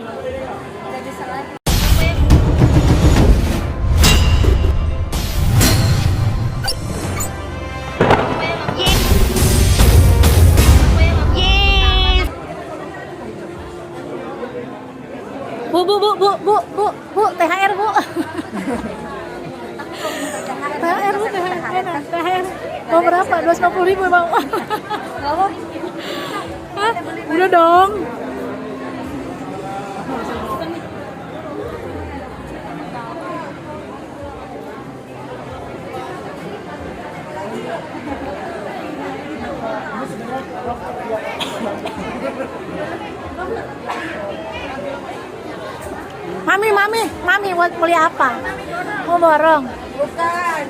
Bu, THR bu. THR bu, THR. Mau berapa? 250.000 bang. Hah? Udah dong. Mami mau beli apa? Mau borong? Bukan.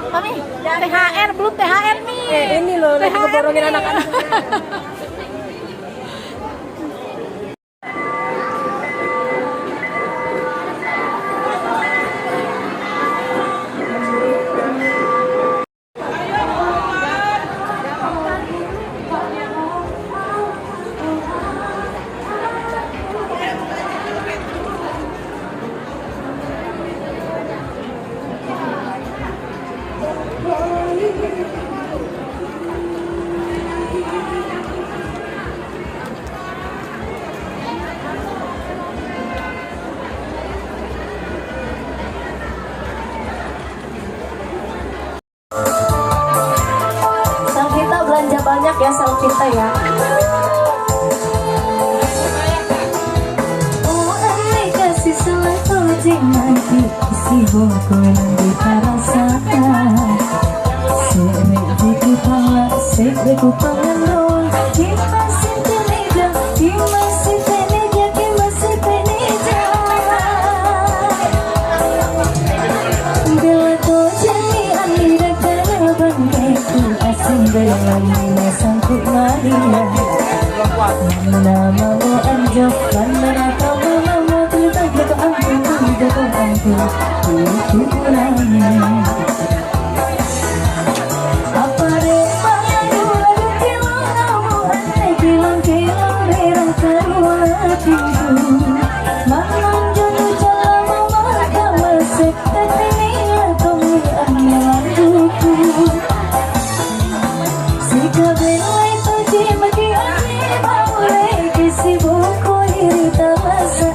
Mami, THR belum THR nih. Ini loh, lagi ngeborongin anak-anak. Selfitta belanja banyak ya, selfitta ya. Oh andai kasih selalu jangan diisi buku yang diperasakan. Serek di kepala, serek kupangan doang. Dimasih peneja, dimasih peneja, dimasih peneja. Bila kau jadi anda karena bangkaiku asing berlalu sangkut Maria. Namamu anjok dan menatap namamu tidak berangku ukurannya. Apa remang lalu kilang namu andai kilang merah keluar hatiku. Malam jodoh jalan memakan mesek terpilih kami anyalan buku. Jika belai tuji bagi ani boleh kisi buku diri tak masa